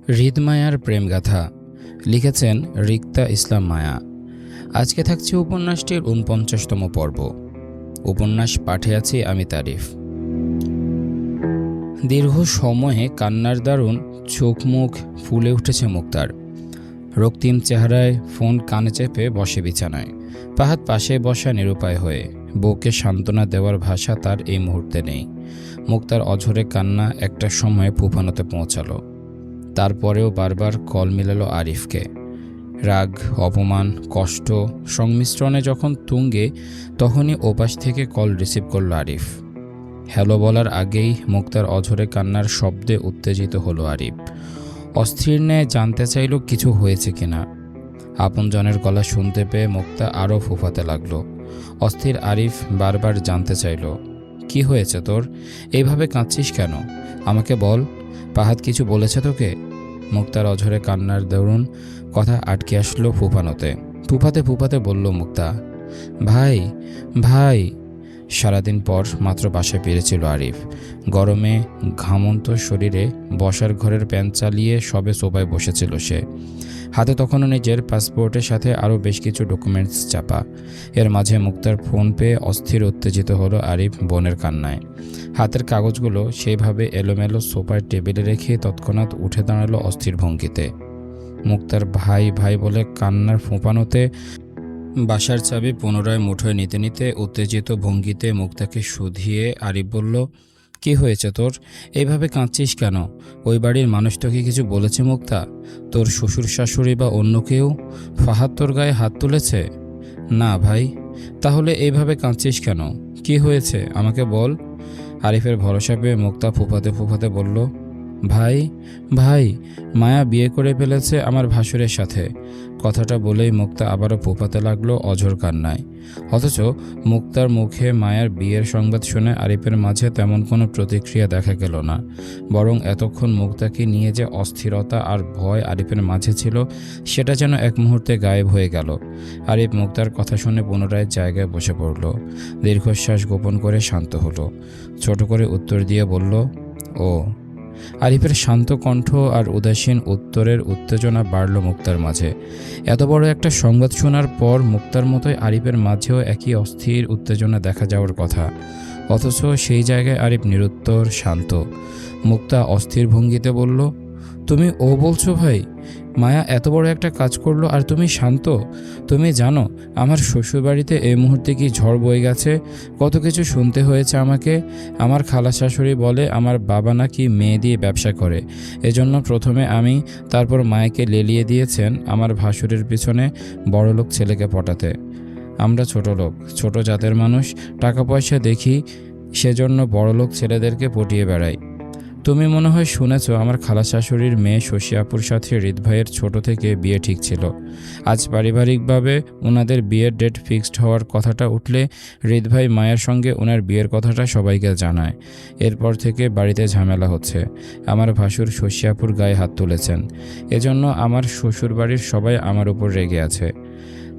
হৃদমায়ার প্রেমগাথা লিখেছেন রিক্তা ইসলাম মায়া। আজকে থাকছে উপন্যাসটির ৪৯তম পর্ব। উপন্যাস পাঠে আছি আমি তারিফ। দীর্ঘ সময়ে কান্নার দারুণ চোখ মুখ ফুলে উঠেছে মুক্তার। রক্তিম চেহারায় ফোন কানে চেপে বসে বিছানায়, ফাহাদ পাশে বসা নিরুপায় হয়ে। বউকে সান্ত্বনা দেওয়ার ভাষা তার এই মুহূর্তে নেই। মুক্তার অঝরে কান্না একটা সময় ফুফানোতে পৌঁছালো। তারপরেও বারবার কল মিলালো আরিফকে। রাগ, অপমান, কষ্ট সংমিশ্রণে যখন তুঙ্গে, তখনই ওপাশ থেকে কল রিসিভ করল আরিফ। হ্যালো বলার আগেই মুক্তার অঝরে কান্নার শব্দে উত্তেজিত হলো আরিফ। অস্থির ন্যায় জানতে চাইল কিছু হয়েছে কিনা। আপনজনের গলা শুনতে পেয়ে মুক্তা আরও ফুফাতে লাগলো। অস্থির আরিফ বারবার জানতে চাইল, কি হয়েছে তোর? এইভাবে কাঁদছিস কেন? আমাকে বল, ফাহাদ কিছু বলেছে তোকে? মুক্তার অঝরে কান্নার দরুন কথা আটকে আসলো ফুফানোতে। ফুফাতে ফুফাতে বলল মুক্তা, ভাই ভাই। সারাদিন পর মাত্র বাসায় ফিরেছিল আরিফ। গরমে ঘামন্ত শরীরে বসার ঘরের প্যান চালিয়ে সবে সোফায় বসেছিল সে। হাতে তখনও নিজের পাসপোর্টের সাথে আরও বেশ কিছু ডকুমেন্টস চাপা। এর মাঝে মুক্তার ফোন পেয়ে অস্থির উত্তেজিত হলো আরিফ বোনের কান্নায়। হাতের কাগজগুলো সেইভাবে এলোমেলো সোফার টেবিলে রেখে তৎক্ষণাৎ উঠে দাঁড়ালো অস্থির ভঙ্গিতে। মুক্তার ভাই ভাই বলে কান্নার ফোঁপানোতে বাসার চাবি পুনরায় মুঠোয় নিতে নিতে উত্তেজিত ভঙ্গিতে মুক্তাকে শুধিয়ে আরিফ বলল, কি হয়েছে তোর? এইভাবে কাঁদছিস কেন? ওই বাড়ির মানুষ তোকে কিছু বলেছে মুক্তা? তোর শ্বশুর শাশুড়ি বা অন্য কেউ? ফাহাদ তোর গায়ে হাত তুলেছে? না ভাই। তাহলে এইভাবে কাঁদছিস কেন? কি হয়েছে আমাকে বল। আরিফের ভরসা পেয়ে মুক্তা ফুফাতে ফুফাতে বলল, ভাই ভাই, মায়া বিয়ে করে ফেলেছে আমার ভাসুরের সাথে। কথাটা বলেই মুক্তা আবারও ফুফাতে লাগলো অঝোর কান্নায়। অথচ মুক্তার মুখে মায়ার বিয়ের সংবাদ শুনে আরিফের মাঝে তেমন কোনো প্রতিক্রিয়া দেখা গেল না। বরং এতক্ষণ মুক্তাকে নিয়ে যে অস্থিরতা আর ভয় আরিফের মাঝে ছিল, সেটা যেন এক মুহূর্তে গায়েব হয়ে গেল। আরিফ মুক্তার কথা শুনে পুনরায় জায়গায় বসে পড়ল। দীর্ঘশ্বাস গোপন করে শান্ত হলো। ছোট করে উত্তর দিয়ে বলল, ও। আরিফের শান্ত কণ্ঠ আর উদাসীন উত্তরের উত্তেজনা বাড়ল মুক্তার মাঝে। এত বড় একটা সংবাদ শোনার পর মুক্তার মতোই আরিফের মাঝেও একই অস্থির উত্তেজনা দেখা যাওয়ার কথা। অথচ সেই জায়গায় আরিফ নিরুত্তর, শান্ত। মুক্তা অস্থির ভঙ্গিতে বলল, তুমি ও বলছো ভাই? মায়া এত বড় একটা কাজ করলো আর তুমি শান্ত? তুমি জানো আমার শ্বশুরবাড়িতে এই মুহূর্তে কি ঝড় বয়ে গেছে? কত কিছু শুনতে হয়েছে আমাকে। আমার খালা শাশুড়ি বলে আমার বাবা নাকি মেয়ে দিয়ে ব্যবসা করে, এজন্য প্রথমে আমি, তারপর মায়াকে লেলিয়ে দিয়েছেন আমার ভাসুরের পিছনে বড়লোক ছেলেকে পটাতে। আমরা ছোট লোক, ছোট জাতের মানুষ, টাকা পয়সা দেখি, সেজন্য বড়লোক ছেলেদেরকে পটিয়ে বেড়াই। তুমি মনে হয় শুনেছ আমার খালা শাশুড়ির মেয়ে শশী আপুর সাথে হৃদ ভাইয়ের ছোট থেকে বিয়ে ঠিক ছিল। আজ পারিবারিকভাবে ওনাদের বিয়ের ডেট ফিক্সড হওয়ার কথাটা উঠলে হৃদ ভাই মায়ের সঙ্গে ওনার বিয়ের কথাটা সবাইকে জানায়। এরপর থেকে বাড়িতে ঝামেলা হচ্ছে। আমার ভাসুর শশী আপুর গায়ে হাত তুলেছেন, এজন্য আমার শ্বশুর বাড়ির সবাই আমার উপর রেগে আছে।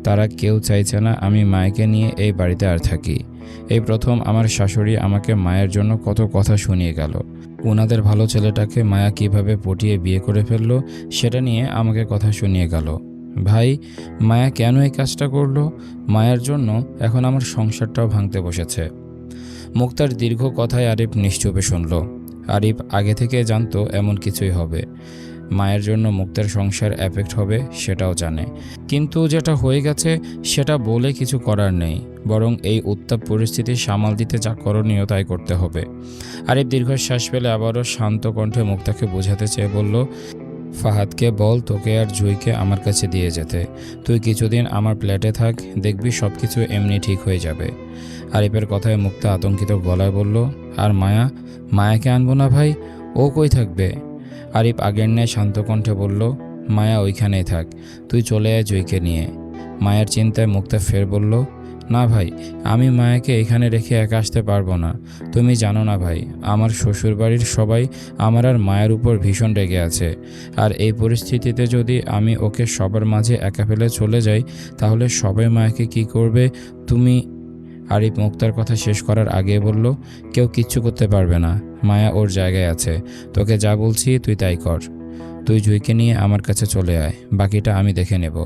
তারা কেউ চাইছে না আমি মায়াকে নিয়ে এই বাড়িতে আর থাকি। এই প্রথম আমার শাশুড়ি আমাকে মায়ের জন্য কত কথা শুনিয়ে গেল। ওনাদের ভালো ছেলেটাকে মায়া কিভাবে পটিয়ে বিয়ে করে ফেললো সেটা নিয়ে আমাকে কথা শুনিয়ে গেল। ভাই, মায়া কেন এই কাজটা করলো? মায়ার জন্য এখন আমার সংসারটাও ভাঙতে বসেছে। মুক্তার দীর্ঘ কথায় আরিফ নিশ্চুপে শুনল। আরিফ আগে থেকে জানতো এমন কিছুই হবে। মায়ের জন্য মুক্তার সংসার এফেক্ট হবে সেটাও জানে, কিন্তু যেটা হয়ে গেছে সেটা বলে কিছু করার নেই। বরং এই উত্তাপ পরিস্থিতি সামাল দিতে যা করণীয় তাই করতে হবে। আরিফ দীর্ঘশ্বাস ফেলে আবারও শান্ত কণ্ঠে মুক্তাকে বোঝাতে চেয়ে বলল, ফাহাদকে বল তোকে আর জুইকে আমার কাছে দিয়ে যেতে। তুই কিছুদিন আমার প্ল্যাটে থাক, দেখবি সব কিছু এমনি ঠিক হয়ে যাবে। আরিফের কথায় মুক্তা আতঙ্কিত গলায় বলল, আর মায়া? মায়াকে আনবো না ভাই, ও কই থাকবে? আরিফ আগের ন্যায় শান্ত কণ্ঠে বলল, মায়া ওইখানেই থাক, তুই চলে আয় জুইকে নিয়ে। মায়ার চিন্তায় মুক্তা ফের বলল, না ভাই, আমি মায়াকে এখানে রেখে একা আসতে পারবো না। তুমি জানো না ভাই, আমার শ্বশুরবাড়ির সবাই আমার আর মায়ের উপর ভীষণ রেগে আছে। আর এই পরিস্থিতিতে যদি আমি ওকে সবার মাঝে একা ফেলে চলে যাই, তাহলে সবাই মায়াকে কি করবে? তুমি। আরিফ মুক্তার কথা শেষ করার আগে বলল, কেউ কিচ্ছু করতে পারবে না, মায়া ওর জায়গায় আছে। তোকে যা বলছি তুই তাই কর। তুই জুইকে নিয়ে আমার কাছে চলে আয়, বাকিটা আমি দেখে নেব।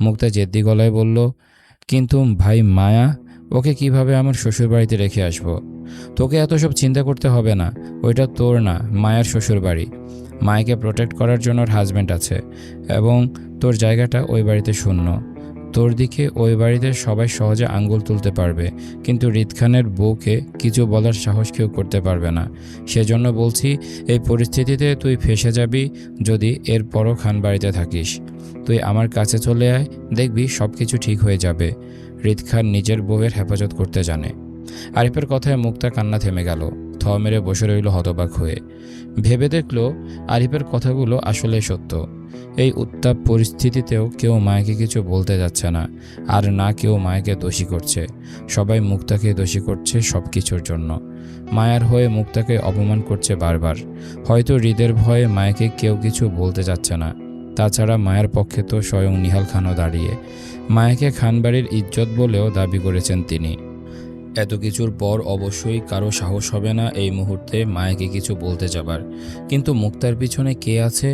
মুক্তা জেদ্দি গলায় বলল, কিন্তু ভাই মায়া, ওকে কিভাবে আমার শ্বশুরবাড়িতে রেখে আসব? তোকে এত সব চিন্তা করতে হবে না, ওইটা তোর না, মায়ার শ্বশুরবাড়ি। মায়াকে প্রোটেক্ট করার জন্য ওর হাজব্যান্ড আছে এবং তোর জায়গাটা ওই বাড়িতে শূন্য। তোর দিকে ওই বাড়িতে সবাই সহজে আঙ্গুল তুলতে পারবে, কিন্তু রিদ খানের বউকে কিছু বলার সাহস কেউ করতে পারবে না। সেজন্য বলছি, এই পরিস্থিতিতে তুই ফেঁসে যাবি যদি এরপরও খান বাড়িতে থাকিস। তুই আমার কাছে চলে আয়, দেখবি সব কিছু ঠিক হয়ে যাবে। রিদ খান নিজের বউয়ের হেফাজত করতে জানে। আরিফের কথায় মুক্তা কান্না থেমে গেল, থ মেরে বসে রইল হতবাক হয়ে। ভেবে দেখল আরিফের কথাগুলো আসলে সত্য। এই উত্তাপ পরিস্থিতিতেও কেউ মায়াকে কিছু বলতে যাচ্ছে না, আর না কেউ মায়াকে দোষী করছে। সবাই মুক্তাকে দোষী করছে সব কিছুর জন্য। মায়ার হয়ে মুক্তাকে অপমান করছে বারবার। হয়তো হৃদের ভয়ে মায়াকে কেউ কিছু বলতে যাচ্ছে না। তাছাড়া মায়ের পক্ষে তো স্বয়ং নিহাল খানও দাঁড়িয়ে মায়াকে খানবাড়ির ইজ্জত বলেও দাবি করেছেন তিনি। এত কিছুর পর অবশ্যই কারো সাহস হবে না এই মুহূর্তে মায়াকে কিছু বলতে যাবার। কিন্তু মুক্তার পিছনে কে আছে?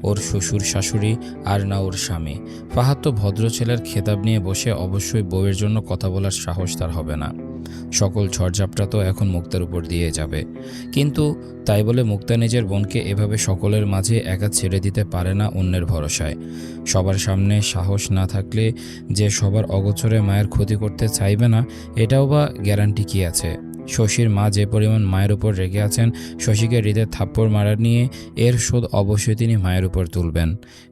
ওর শ্বশুর শাশুড়ি, আর না ওর স্বামী। ফাহাদ তো ভদ্র ছেলের খেতাব নিয়ে বসে অবশ্যই বউয়ের জন্য কথা বলার সাহস তার হবে না। সকল ঝড়ঝাপটা তো এখন মুক্তার উপর দিয়ে যাবে। কিন্তু তাই বলে মুক্তা নিজের বোনকে এভাবে সকলের মাঝে একা ছেড়ে দিতে পারে না অন্যের ভরসায়। সবার সামনে সাহস না থাকলে যে সবার অগোচরে মায়ের ক্ষতি করতে চাইবে না, এটাও বা গ্যারান্টি কি আছে? শশীর মা যে পরিমাণ মায়ের উপর রেগে আছেন শশীকে হৃদয়ে থাপ্পড় মারার নিয়ে, এর শোধ অবশ্যই তিনি মায়ের উপর তুলবেন।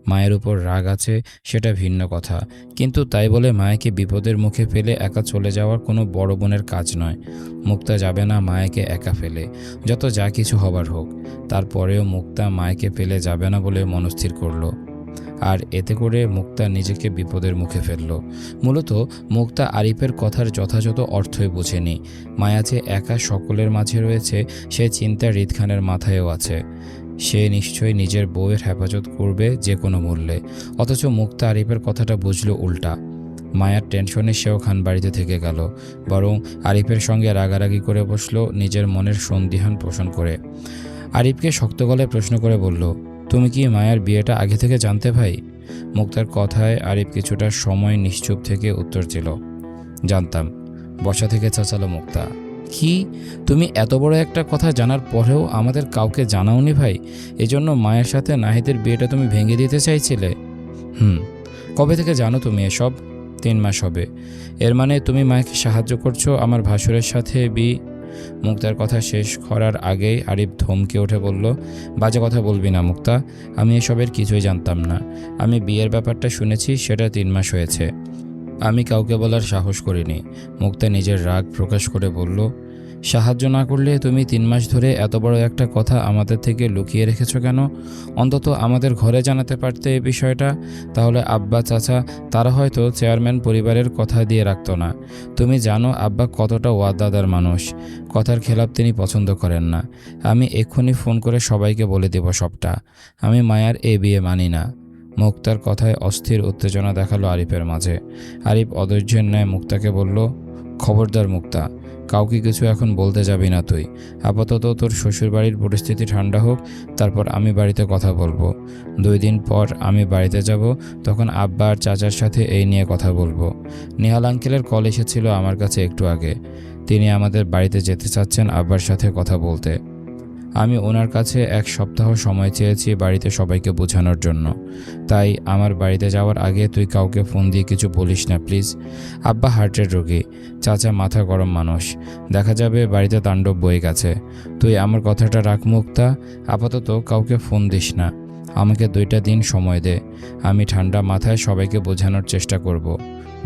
মায়ের উপর রাগ আছে সেটা ভিন্ন কথা, কিন্তু তাই বলে মায়াকে বিপদের মুখে ফেলে একা চলে যাওয়ার কোনো বড় বোনের কাজ নয়। মুক্তা যাবে না মায়াকে একা ফেলে, যত যা কিছু হবার হোক। তারপরেও মুক্তা মায়াকে ফেলে যাবে না বলে মনস্থির করলো। আর এতে করে মুক্তা নিজেকে বিপদের মুখে ফেলল। মূলত মুক্তা আরিফের কথার যথাযথ অর্থই বোঝেনি। মায়া যে একা সকলের মাঝে রয়েছে সে চিন্তা রিদ খানের মাথায়ও আছে। সে নিশ্চয়ই নিজের বউয়ের হেফাজত করবে যে কোনো মূল্যে। অথচ মুক্তা আরিফের কথাটা বুঝল উল্টা। মায়ার টেনশনে সেও খান বাড়িতে থেকে গেল, বরং আরিফের সঙ্গে রাগারাগি করে বসলো, নিজের মনের সন্দিহান পোষণ করে। আরিফকে শক্ত গলায় প্রশ্ন করে বলল, তুমি কি মায়ার বিয়েটা আগে থেকে জানতে ভাই? মুক্তার কথায় আরিফ কিছুটা সময় নিশ্চুপ থেকে উত্তর দিল, জানতাম। বসা থেকে চাচালো মুক্তা, কি তুমি এত বড় একটা কথা জানার পরেও আমাদের কাউকে জানাওনি ভাই? এজন্য মায়ের সাথে নাহিদের বিয়েটা তুমি ভেঙে দিতে চাইছিলে? কবে থেকে জানো তুমি এসব? 3 মাস হবে। এর মানে তুমি মায়াকে সাহায্য করছো আমার ভাসুরের সাথে মুক্তার কথা শেষ করার আগেই আরিফ ধমকে উঠে বলল, বাজে কথা বলবি না মুক্তা, আমি এসবের কিছুই জানতাম না। আমি বিয়ের ব্যাপারটা শুনেছি, সেটা 3 মাস হয়েছে। আমি কাউকে বলার সাহস করিনি। মুক্তা নিজের রাগ প্রকাশ করে বলল, সাহায্য না করলে তুমি 3 মাস ধরে এত বড় একটা কথা আমাদের থেকে লুকিয়ে রেখেছো কেন? অন্তত আমাদের ঘরে জানাতে পারতে এই বিষয়টা, তাহলে আব্বা চাচা তারা হয়তো চেয়ারম্যান পরিবারের কথা দিয়ে রাখতো না। তুমি জানো আব্বা কতটা ওয়াদাদার মানুষ, কথার খেলাপ তিনি পছন্দ করেন না। আমি এক্ষুনি ফোন করে সবাইকে বলে দেব সবটা। আমি মায়ার এই বিয়ে মানি না। মুক্তার কথায় অস্থির উত্তেজনা দেখালো আরিফের মাঝে। আরিফ অধৈর্যের ন্যায় মুক্তাকে বলল, খবরদার মুক্তা, কাউকে কিছু এখন বলতে যাবি না তুই। আপাতত তোর শ্বশুরবাড়ির পরিস্থিতি ঠান্ডা হোক, তারপর আমি বাড়িতে কথা বলবো। 2 দিন পর আমি বাড়িতে যাব, তখন আব্বা আর চাচার সাথে এই নিয়ে কথা বলবো। নিহাল আঙ্কেলের কল এসেছিল আমার কাছে একটু আগে। তিনি আমাদের বাড়িতে যেতে চাচ্ছেন আব্বার সাথে কথা বলতে। আমি ওনার কাছে 1 সপ্তাহ সময় চেয়েছি বাড়িতে সবাইকে বোঝানোর জন্য। তাই আমার বাড়িতে যাওয়ার আগে তুই কাউকে ফোন দিয়ে কিছু বলিস না প্লিজ। আব্বা হার্টের রোগী, চাচা মাথা গরম মানুষ, দেখা যাবে বাড়িতে তাণ্ডব বয়ে গেছে। তুই আমার কথাটা রাখ মুক্তা, আপাতত কাউকে ফোন দিস না। আমাকে 2টা দিন সময় দে, আমি ঠান্ডা মাথায় সবাইকে বোঝানোর চেষ্টা করব।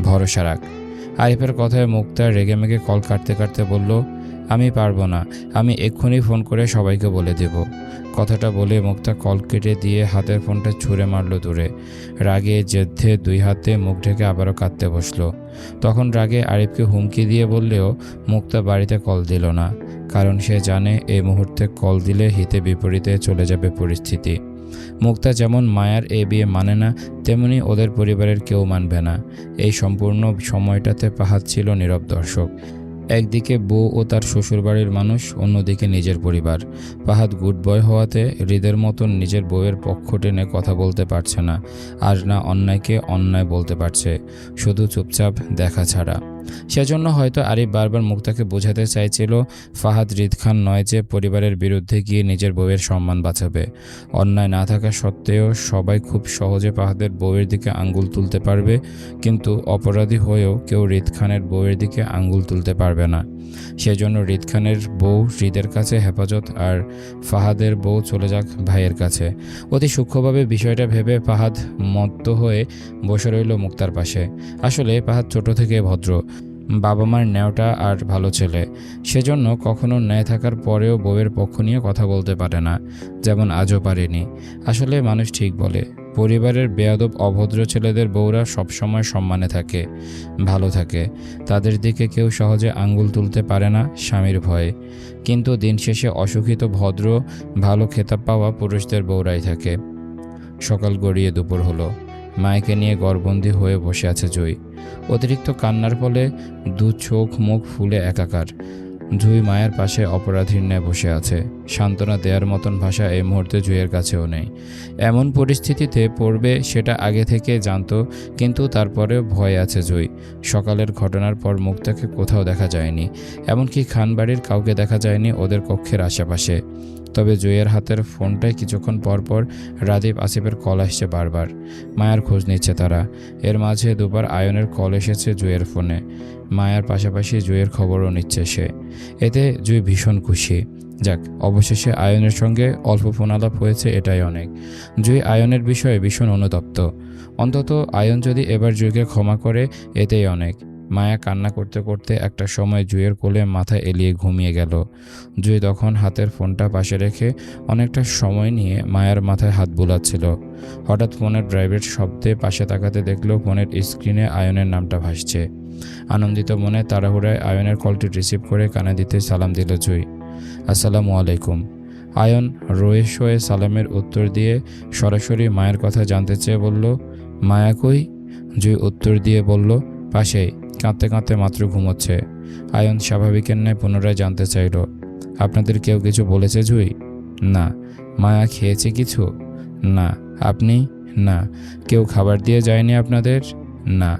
ভরসা রাখ। আরিফের কথায় মুক্তা রেগেমেগে কল কাটতে কাটতে বলল, আমি পারবো না, আমি এক্ষুনি ফোন করে সবাইকে বলে দেব। কথাটা বলে মুক্তা কল কেটে দিয়ে হাতের ফোনটা ছুঁড়ে মারল দূরে। রাগে জেদ্দে 2 হাতে মুখ ঢেকে আবারও কাঁদতে বসলো। তখন রাগে আরিফকে হুমকি দিয়ে বললেও মুক্তা বাড়িতে কল দিল না, কারণ সে জানে এই মুহূর্তে কল দিলে হিতে বিপরীতে চলে যাবে পরিস্থিতি। মুক্তা যেমন মায়ার এই বিয়ে মানে না, তেমনি ওদের পরিবারের কেউ মানবে না। এই সম্পূর্ণ সময়টাতে ফাহাদ ছিল নীরব দর্শক। একদিকে বউ ও তার শ্বশুরবাড়ির মানুষ, অন্যদিকে নিজের পরিবার। ফাহাদ গুড বয় হওয়াতে হৃদের মতন নিজের বউয়ের পক্ষ টেনে কথা বলতে পারছে না, আর না অন্যায়কে অন্যায় বলতে পারছে, শুধু চুপচাপ দেখা ছাড়া। সেজন্য হয়তো আরিফ বারবার মুক্তাকে বোঝাতে চাইছিল ফাহাদ হৃদ খান নয় যে পরিবারের বিরুদ্ধে গিয়ে নিজের বউয়ের সম্মান বাঁচাবে। অন্যায় না থাকা সত্ত্বেও সবাই খুব সহজে ফাহাদের বউয়ের দিকে আঙ্গুল তুলতে পারবে, কিন্তু অপরাধী হয়েও কেউ হৃদ খানের বউয়ের দিকে আঙ্গুল তুলতে পারবে না। সেজন্য হৃদ খানের বউ হৃদের কাছে হেফাজত, আর ফাহাদের বউ চলে যাক ভাইয়ের কাছে। অতি সূক্ষ্মভাবে বিষয়টা ভেবে ফাহাদ মত্ত হয়ে বসে রইল মুক্তার পাশে। আসলে ফাহাদ ছোট থেকে ভদ্র, বাবা মার ন্যাওটা আর ভালো ছেলে, সেজন্য কখনো ন্যায় থাকার পরেও বউয়ের পক্ষ নিয়ে কথা বলতে পারে না, যেমন আজও পারেনি। আসলে মানুষ ঠিক বলে, পরিবারের বেয়াদব অভদ্র ছেলেদের বউরা সবসময় সম্মানে থাকে, ভালো থাকে, তাদের দিকে কেউ সহজে আঙ্গুল তুলতে পারে না স্বামীর ভয়ে। কিন্তু দিন শেষে অশিক্ষিত ভদ্র ভালো খেতাব পাওয়া পুরুষদের বউরাই থাকে। সকাল গড়িয়ে দুপুর হলো। মায়কে নিয়ে ঘরবন্দি হয়ে বসে আছে জুঁই। অতিরিক্ত কান্নার ফলে দু চোখ মুখ ফুলে একাকার। জুঁই মায়ের পাশে অপরাধীর ন্যায় বসে আছে। সান্ত্বনা দেওয়ার মতন ভাষা এই মুহূর্তে জুঁইয়ের কাছেও নেই। এমন পরিস্থিতিতে পড়বে সেটা আগে থেকে জানতো, কিন্তু তারপরেও ভয় আছে জুঁই। সকালের ঘটনার পর মুক্তাকে কোথাও দেখা যায়নি, এমনকি খানবাড়ির কাউকে দেখা যায়নি ওদের কক্ষের আশেপাশে। তবে জুঁইয়ের হাতের ফোনটায় কিছুক্ষণ পরপর রাদীপ আসিফের কল আসছে বারবার। মায়ার খোঁজ নিচ্ছে তারা। এর মাঝে দুবার আয়নের কল এসেছে জুঁইয়ের ফোনে। মায়ার পাশাপাশি জুঁইয়ের খবরও নিচ্ছে সে। এতে জুঁই ভীষণ খুশি। যাক, অবশেষে আয়নের সঙ্গে অল্প ফোন আলাপ হয়েছে, এটাই অনেক। জুঁই আয়নের বিষয়ে ভীষণ অনুতপ্ত। অন্তত আয়ন যদি এবার জুঁইকে ক্ষমা করে, এতেই অনেক। মায়া কান্না করতে করতে একটা সময় জুঁইয়ের কোলে মাথা এলিয়ে ঘুমিয়ে গেল। জুঁই তখন হাতের ফোনটা পাশে রেখে অনেকটা সময় নিয়ে মায়ার মাথায় হাত বুলাচ্ছিল। হঠাৎ ফোনের ড্রাইভের শব্দে পাশে তাকাতে দেখল ফোনের স্ক্রিনে আয়নের নামটা ভাসছে। আনন্দিত মনে তাড়াহুড়ায় আয়নের কলটি রিসিভ করে কানে দিতে সালাম দিল জুঁই। আসসালামু আলাইকুম। আয়ন রয়ে শোয়ে সালামের উত্তর দিয়ে সরাসরি মায়ের কথা জানতে চেয়ে বলল, মায়া কই? জুঁই উত্তর দিয়ে বলল, পাশেই, কাঁদতে কাঁদতে মাত্র ঘুমোচ্ছে। আয়ন স্বাভাবিকের ন্যায় পুনরায় জানতে চাইল, আপনাদের কেউ কিছু বলেছে জুঁই? না। মায়া খেয়েছে কিছু? না। আপনি? না। কেউ খাবার দিয়ে যায়নি আপনাদের? না।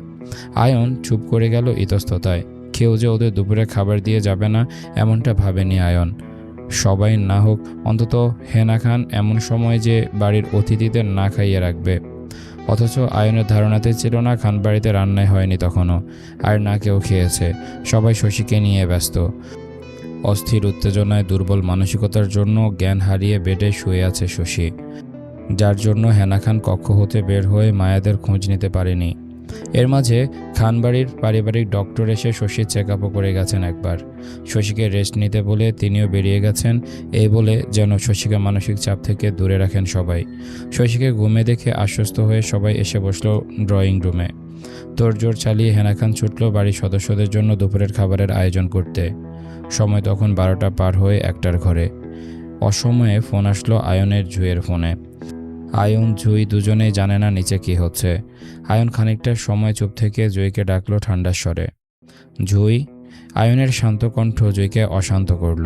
আয়ন চুপ করে গেল ইতস্ততায়। কেউ যে ওদের দুপুরে খাবার দিয়ে যাবে না এমনটা ভাবেনি আয়ন। সবাই না হোক, অন্তত হেনা খান এমন সময় যে বাড়ির অতিথিদের না খাইয়ে রাখবে। অথচ আয়নের ধারণাতে ছিল না খানবাড়িতে রান্নাই হয়নি তখনও, আর না কেউ খেয়েছে। সবাই শশীকে নিয়ে ব্যস্ত। অস্থির উত্তেজনায় দুর্বল মানসিকতার জন্য জ্ঞান হারিয়ে বেডে শুয়ে আছে শশী, যার জন্য হেনা খান কক্ষ হতে বের হয়ে মায়াদের খোঁজ নিতে পারেনি। এর মাঝে খানবাড়ির পারিবারিক ডক্টর এসে শশীর চেক আপও করে গেছেন একবার। শশীকে রেস্ট নিতে বলে তিনিও বেরিয়ে গেছেন, এই বলে যেন শশীকে মানসিক চাপ থেকে দূরে রাখেন সবাই। শশীকে ঘুমে দেখে আশ্বস্ত হয়ে সবাই এসে বসলো ড্রয়িং রুমে। তোড়জোড় চালিয়ে হেনা খান ছুটল বাড়ির সদস্যদের জন্য দুপুরের খাবারের আয়োজন করতে। সময় তখন 12টা পার হয়ে 1টার ঘরে। অসময়ে ফোন আসলো আয়নের জুঁইয়ের ফোনে। আয়ন জুঁই দুজনেই জানে না নিচে কি হচ্ছে। আয়ন খানিকটা সময় চুপ থেকে জুঁইকে ডাকলো ঠান্ডা স্বরে, জুঁই। আয়নের শান্ত কণ্ঠ জুঁইকে অশান্ত করল।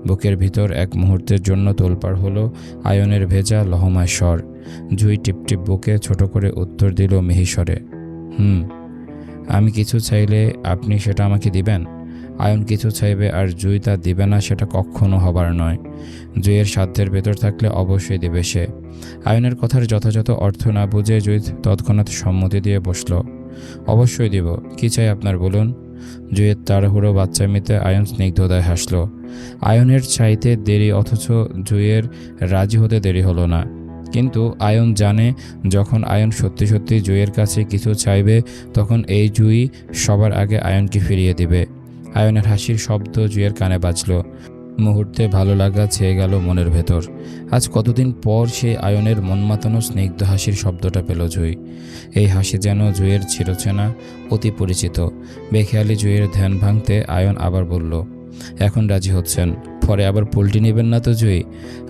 বুকের ভিতর এক মুহূর্তের জন্য তোলপাড় হলো আয়নের ভেজা লহমায় স্বর। জুঁই টিপটিপ বুকে ছোট করে উত্তর দিল মিহিস্বরে, আমি কিছু চাইলে আপনি সেটা আমাকে দিবেন? আয়ন কিছু চাইবে আর জুঁই তা দিবে না, সেটা কখনো হবার নয়। জুঁইয়ের সাধ্যের ভেতর থাকলে অবশ্যই দেবে সে। আয়নের কথার যথাযথ অর্থ না বুঝে জুঁই তৎক্ষণাৎ সম্মতি দিয়ে বসল। অবশ্যই দিব, কি চাই আপনার বলুন? জুঁইয়ের তাড়াহুড়ো বাচ্চামিতে আয়ন স্নিগ্ধতায় হাসল। আয়নের চাইতে দেরি, অথচ জুঁইয়ের রাজি হতে দেরি হলো না। কিন্তু আয়ন জানে, যখন আয়ন সত্যি সত্যি জুঁইয়ের কাছে কিছু চাইবে, তখন এই জুঁই সবার আগে আয়নকে ফিরিয়ে দিবে। আয়নের হাসির শব্দ জুঁইয়ের কানে বাজল। মুহূর্তে ভালো লাগা ছেয়ে গেল মনের ভেতর। আজ কতদিন পর সেই আয়নের মন মাতানো স্নিগ্ধ হাসির শব্দটা পেল জুঁই। এই হাসি যেন জুঁইয়ের চিরচেনা, অতি পরিচিত। বেখেয়ালি জুঁইয়ের ধ্যান ভাঙতে আয়ন আবার বলল, এখন রাজি হচ্ছেন, পরে আবার পোল্টি নেবেন না তো জুঁই?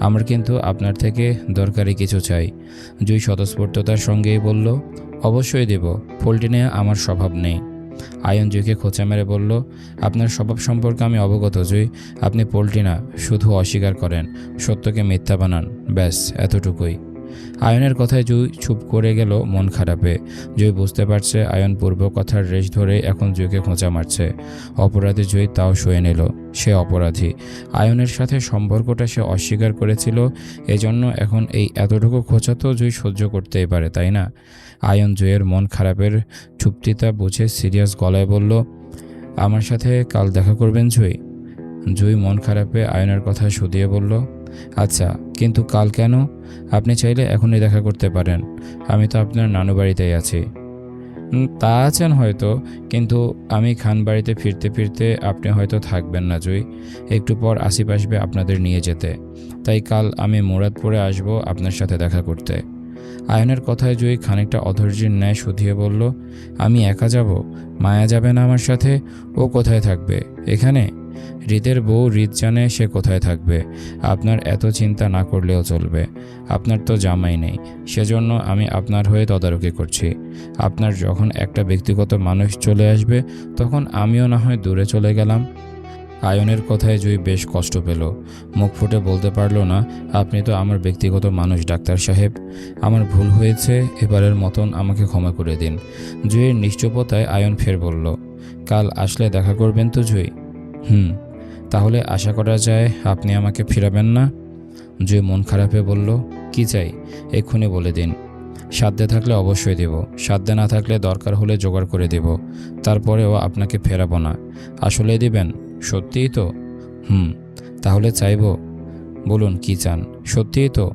আমার কিন্তু আপনার থেকে দরকারি কিছু চাই। জুঁই স্বতঃস্ফূর্ততার সঙ্গেই বলল, অবশ্যই দেব, পোল্টি নেওয়া আমার স্বভাব নেই। আয়ন জুইকে খোঁচা মেরে বলল, আপনার স্বভাব সম্পর্কে আমি অবগত জুই। আপনি পোল্ট্রি না, শুধু অস্বীকার করেন, সত্যকে মিথ্যা বানান, ব্যাস এতটুকুই। আয়নের কথায় জুই চুপ করে গেল মন খারাপে। জুই বুঝতে পারছে আয়ন পূর্ব কথার রেশ ধরে এখন জুইকে খোঁচা মারছে। অপরাধী জুই তাও সয়ে নিল, সে অপরাধী। আয়নের সাথে সম্পর্কটা সে অস্বীকার করেছিল, এজন্য এখন এই এতটুকু খোঁচা তো জুই সহ্য করতেই পারে, তাই না? আয়ন জুইয়ের মন খারাপের চুক্তিটা বুঝে সিরিয়াস গলায় বলল, আমার সাথে কাল দেখা করবেন জুই? জুই মন খারাপে আয়নের কথা শুধিয়ে বলল, আচ্ছা, কিন্তু কাল কেন? আপনি চাইলে এখনই দেখা করতে পারেন, আমি তো আপনার নানু বাড়িতেই আছি। তা আছেন হয়তো, কিন্তু আমি খান বাড়িতে ফিরতে ফিরতে আপনি হয়তো থাকবেন না জুই। একটু পর আসিফ আসবে আপনাদের নিয়ে যেতে, তাই কাল আমি মুরাদপুরে আসব আপনার সাথে দেখা করতে। আয়নের কথায় জুই খানিকটা অধৈর্যের ন্যায় শুধিয়ে বলল, আমি একা যাব? মায়া যাবে না আমার সাথে? ও কোথায় থাকবে? এখানে? হৃদের বউ হৃদ জানে সে কোথায় থাকবে। আপনার এত চিন্তা না করলেও চলবে। আপনার তো জামাই নেই, সেজন্য আমি আপনার হয়ে তদারকি করছি। আপনার যখন একটা ব্যক্তিগত মানুষ চলে আসবে, তখন আমিও না হয় দূরে চলে গেলাম। আয়নের কথায় জুই বেশ কষ্ট পেল, মুখ ফুটে বলতে পারল না, আপনি তো আমার ব্যক্তিগত মানুষ ডাক্তার সাহেব, আমার ভুল হয়েছে, এবারের মতন আমাকে ক্ষমা করে দিন। জুইয়ের নিশ্চুপতায় আয়ন ফের বলল, কাল আসলে দেখা করবেন তো জুই? তাহলে আশা করা যায় আপনি আমাকে ফিরাবেন না? জুই মন খারাপে বলল, কি চাই এক্ষুনি বলে দিন। সাধ্যে থাকলে অবশ্যই দেব, সাধ্যে না থাকলে দরকার হলে জোগাড় করে দেব, তারপরেও আপনাকে ফেরাবো না। আসলে দিবেন? সত্যিই তো? তাহলে চাইব। বলুন কি চান? সত্যিই তো?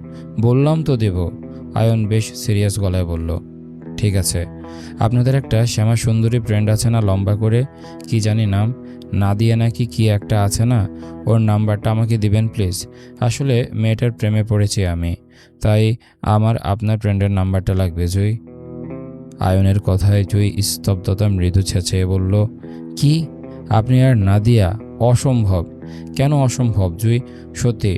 বললাম তো দেব। আয়ন বেশ সিরিয়াস গলায় বলল, ঠিক আছে। আপনাদের একটা শ্যামা সুন্দরী ফ্রেন্ড আছে না, লম্বা করে, কি জানি নাম, নাদিয়া নাকি কি একটা আছে না, ওর নাম্বারটা আমাকে দিবেন প্লিজ। আসলে মেয়েটার প্রেমে পড়েছি আমি, তাই আমার আপনার ফ্রেন্ডের নাম্বারটা লাগবে জুই। আয়নের কথায় জুই স্তব্ধতা মৃদু ছেঁচে বলল, কি? আপনি আর নাদিয়া? অসম্ভব। কেন অসম্ভব জুই? সত্যি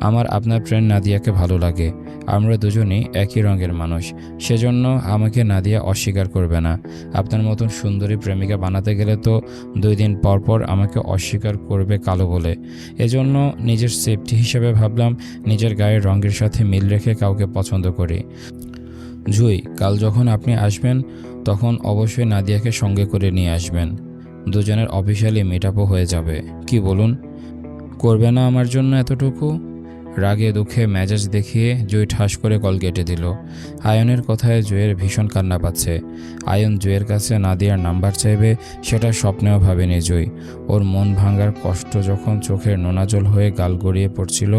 আমার আপনার ফ্রেন্ড নাদিয়াকে ভালো লাগে, আমরা দুজনই একই রঙের মানুষ, সেজন্য আমাকে নাদিয়া অস্বীকার করবে না। আপনার মতন সুন্দরী প্রেমিকা বানাতে গেলে তো 2 দিন পর পর আমাকে অস্বীকার করবে কালো বলে। এজন্য নিজের সেফটি হিসেবে ভাবলাম নিজের গায়ের রঙের সাথে মিল রেখে কাউকে পছন্দ করি। জুই, কাল যখন আপনি আসবেন তখন অবশ্যই নাদিয়াকে সঙ্গে করে নিয়ে আসবেন, দুজনের অফিসিয়ালি মিট আপও হয়ে যাবে। কি বলুন? করবে না আমার জন্য এতটুকু? রাগে দুঃখে মেজাজ দেখিয়ে জুই ঠাস করে কল কেটে দিল। আয়নের কথায় জুয়ের ভীষণ কান্না পাচ্ছে। আয়ন জুয়ের কাছে নাদিয়ার নাম্বার চাইবে সেটা স্বপ্নেও ভাবেনি জুই। ওর মন ভাঙার কষ্ট যখন চোখের নোনাজল হয়ে গাল গড়িয়ে পড়ছিল,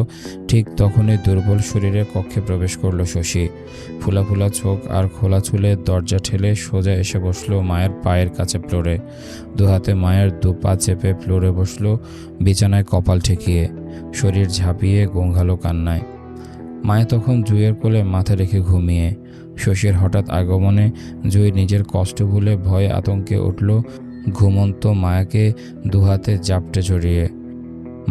ঠিক তখনই দুর্বল শরীরে কক্ষে প্রবেশ করলো শশী। ফুলা ফুলা চোখ আর খোলা চুলে দরজা ঠেলে সোজা এসে বসলো মায়ের পায়ের কাছে ফ্লোরে। দুহাতে মায়ের দুপা চেপে ফ্লোরে বসলো, বিছানায় কপাল ঠেকিয়ে, শরীর ঝাঁপিয়ে গঙ্গালো কান্নায়। মায়ে তখন জুইয়ের কোলে মাথা রেখে ঘুমিয়ে। শশীর হঠাৎ আগমনে জুই নিজের কষ্ট ভুলে ভয়ে আতঙ্কে উঠল ঘুমন্ত মায়াকে দুহাতে জাপটে জড়িয়ে।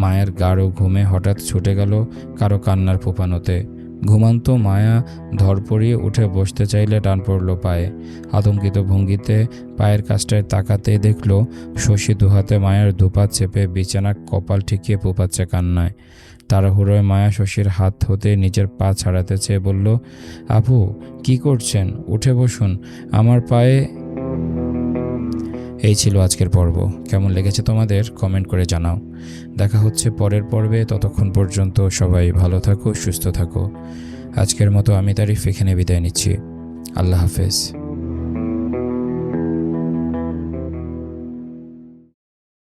মায়ের গাঢ় ঘুমে হঠাৎ ছুটে গেল কারো কান্নার ফোঁপানোতে। ঘুমন্ত মায়া ধরপড়িয়ে উঠে বসতে চাইলে টান পড়ল পায়ে। আতঙ্কিত ভঙ্গিতে পায়ের কাছটায় তাকাতে দেখল শশী দুহাতে মায়ের দুপা চেপে বিছানা কপাল ঠেকিয়ে পোপাচ্ছে কান্নায়। তাড়াহুড়োয় মায়া শশীর হাত হতে নিজের পা ছাড়াতে চেয়ে বলল, আপু কি করছেন? উঠে বসুন, আমার পায়ে। এই ছিল আজকের পর্ব। কেমন লেগেছে তোমাদের কমেন্ট করে জানাও। দেখা হচ্ছে পরের পর্বে, ততক্ষণ পর্যন্ত সবাই ভালো থাকো, সুস্থ থাকো। আজকের মতো আমি তারিফ এখানে বিদায় নিচ্ছি। আল্লাহ হাফেজ।